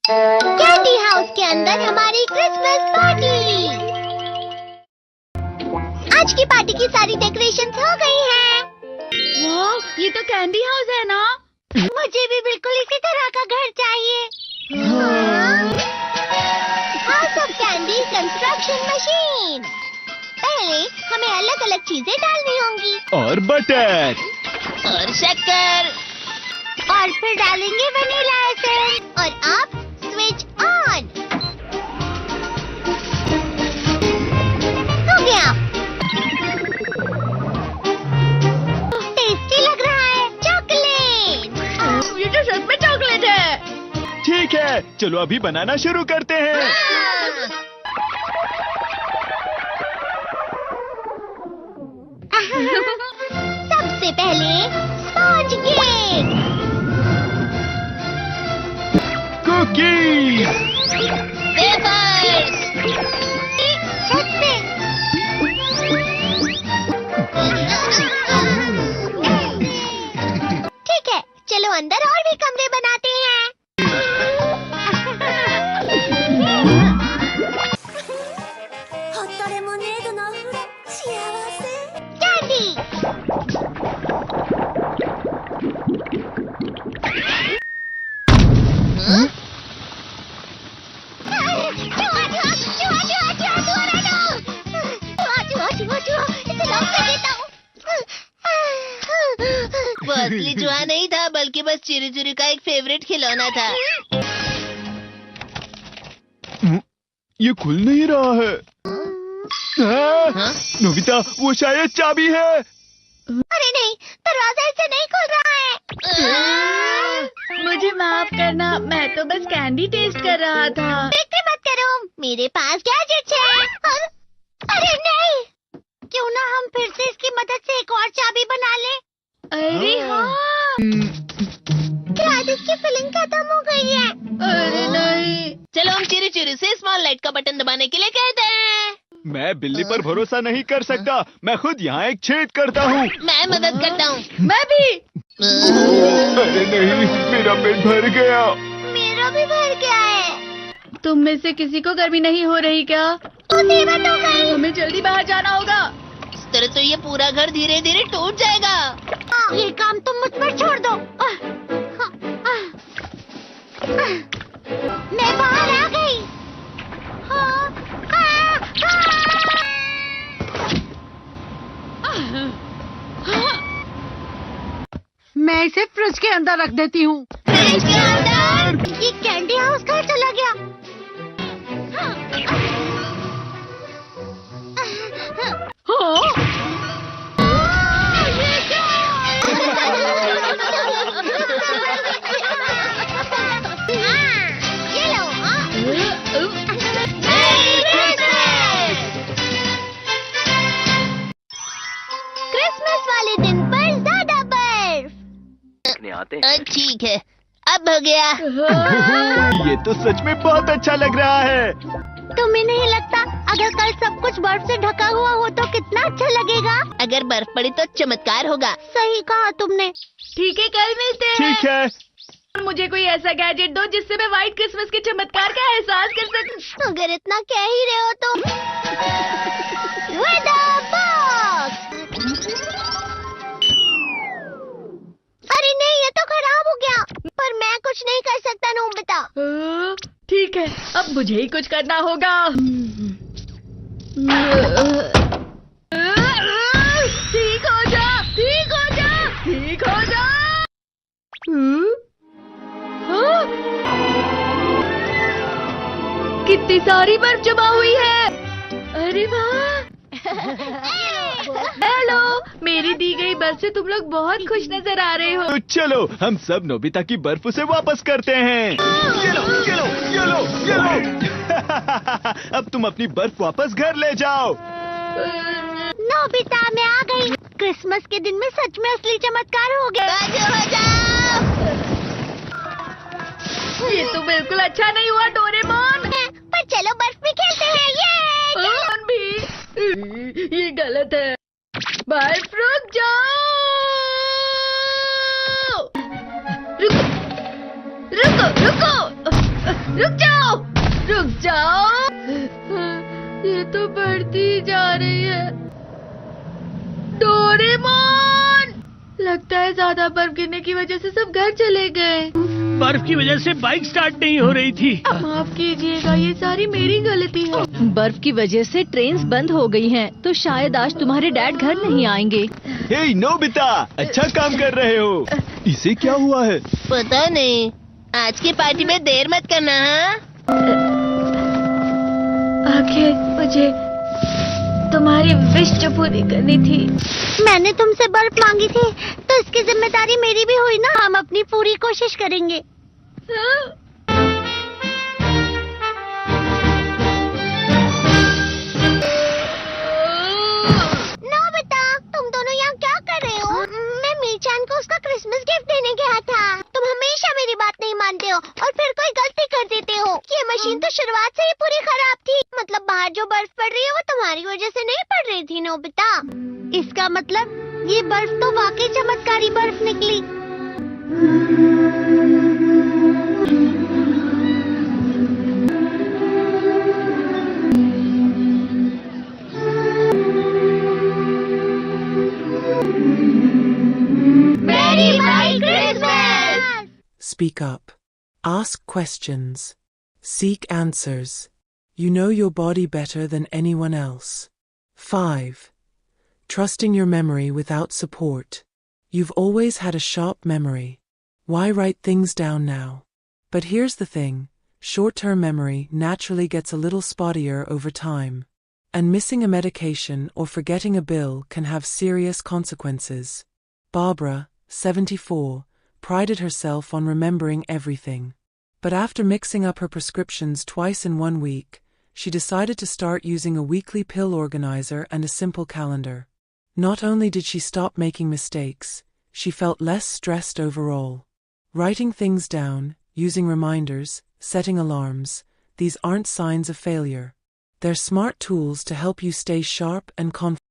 Candy house के अंदर हमारी क्रिसमस पार्टी। आज की पार्टी की सारी डेकोरेशंस हो गई हैं। वाह, ये तो कैंडी हाउस है ना? मुझे भी बिल्कुल इसी तरह का घर चाहिए। House of candy construction machine. पहले हमें अलग अलग चीजें डालनी होंगी और बटर और शक्कर, और फिर डालेंगे वनीला एसेंस और आप स्विच ऑन। हो गया। टेस्टी लग रहा है। चॉकलेट। ये तो सच में चॉकलेट है। ठीक है, चलो अभी बनाना शुरू करते हैं। सबसे पहले स्पॉन्ज केक, कुकीज, वेफर्स, छत पे। ठीक है, चलो अंदर और भी कमरे बनाते हैं। कैंडी। वो असली चूहा नहीं था, बल्कि बस चिरी चिरी का एक फेवरेट खिलौना था। ये खुल नहीं रहा है। नोबिता, वो शायद चाबी है। अरे नहीं, दरवाजा ऐसे नहीं खुल रहा है। मुझे माफ करना, मैं तो बस कैंडी टेस्ट कर रहा था। फिक्र मत करो, मेरे पास गैजेट्स हैं। अरे नहीं, क्यों ना हम फिर से इसकी मदद से एक और चाबी बना लें। अरे हाँ। शायद इसकी फिलिंग खत्म हो गई है। अरे नहीं। चलो हम चिरी चिरी से स्मॉल लाइट का बटन दबाने के लिए कहते हैं। मैं बिल्ली पर भरोसा नहीं कर सकता। मैं खुद यहाँ एक छेद करता हूँ। मैं मदद करता हूँ। मैं भी। अरे नहीं, मेरा पेट भर गया। मेरा भी भर गया है। तुम में से किसी को गर्मी नहीं हो रही क्या? मुसीबत हो गई। हमें जल्दी बाहर जाना होगा। इस तरह तो ये पूरा घर धीरे धीरे टूट जाएगा। ये काम तुम मुझ पर छोड़ दो। मैं बाहर आ गई। मैं इसे फ्रिज के अंदर रख देती हूँ। फ्रिज के अंदर? ये कैंडी हाउस कहाँ चला गया? ये क्या? ये लो। क्रिसमस वाले दिन पर ज्यादा बर्फ। ठीक है, अब हो गया। ये तो सच में बहुत अच्छा लग रहा है। तुम्हें नहीं लगता अगर कल सब कुछ बर्फ से ढका हुआ हो तो कितना अच्छा लगेगा? अगर बर्फ पड़ी तो चमत्कार होगा। सही कहा तुमने। ठीक है, कल मिलते हैं। ठीक है। मुझे कोई ऐसा गैजेट दो जिससे मैं व्हाइट क्रिसमस के चमत्कार का एहसास कर सकूं। अगर इतना कह ही रहे हो तो वेदर बॉक्स। अरे नहीं, ये तो खराब हो गया। पर मैं कुछ नहीं कर सकता नोबिता। ठीक है, अब मुझे ही कुछ करना होगा। ठीक हो जा, ठीक हो जा, ठीक हो जा। कितनी सारी बर्फ जमा हुई है। अरे वाह। हेलो, मेरी दी गई बर्फ से तुम लोग बहुत खुश नजर आ रहे हो। तो चलो हम सब नोबिता की बर्फ उसे वापस करते हैं। ये लो, ये लो, ये लो, ये लो। अब तुम अपनी बर्फ वापस घर ले जाओ। नोबिता, मैं आ गई। क्रिसमस के दिन में सच में असली चमत्कार हो गया। बाजू हो जाओ। ये तो बिल्कुल अच्छा नहीं हुआ डोरेमोन। पर चलो बर्फ में खेलते हैं। ये भी ये गलत है। बर्फ रुक जाओ। रुको रुको रुको। रुक जाओ, रुक जाओ। ये तो बढ़ती ही जा रही है। डोरेमोन, लगता है ज्यादा बर्फ गिरने की वजह से सब घर चले गए। बर्फ की वजह से बाइक स्टार्ट नहीं हो रही थी। माफ कीजिएगा, ये सारी मेरी गलती है। बर्फ की वजह से ट्रेन्स बंद हो गई हैं, तो शायद आज तुम्हारे डैड घर नहीं आएंगे। हे नोबिता, अच्छा काम कर रहे हो। इसे क्या हुआ है? पता नहीं। आज की पार्टी में देर मत करना, हाँ? आखिर मुझे तुम्हारी विश जो पूरी करनी थी। मैंने तुमसे बर्फ मांगी थी, तो इसकी जिम्मेदारी मेरी भी हुई ना। हम अपनी पूरी कोशिश करेंगे। नोबिता, तुम दोनों यहाँ क्या कर रहे हो? मैं मीचान को उसका क्रिसमस गिफ्ट देने गया था। तुम हमेशा मेरी बात नहीं मानते हो और फिर कोई गलती कर देते हो। ये मशीन तो शुरुआत से ही पूरी खराब थी। मतलब बाहर जो बर्फ पड़ रही है वो तुम्हारी वजह से नहीं पड़ रही थी नोबिता। इसका मतलब ये बर्फ तो वाकई चमत्कारी बर्फ निकली। मेरी भाई Christmas. Speak up. Ask questions. Seek answers. You know your body better than anyone else. 5. Trusting your memory without support. You've always had a sharp memory. Why write things down now? But here's the thing. Short-term memory naturally gets a little spottier over time. And missing a medication or forgetting a bill can have serious consequences. Barbara, 74, prided herself on remembering everything. But after mixing up her prescriptions twice in 1 week, she decided to start using a weekly pill organizer and a simple calendar. Not only did she stop making mistakes, she felt less stressed overall. Writing things down, using reminders, setting alarms, these aren't signs of failure. They're smart tools to help you stay sharp and confident.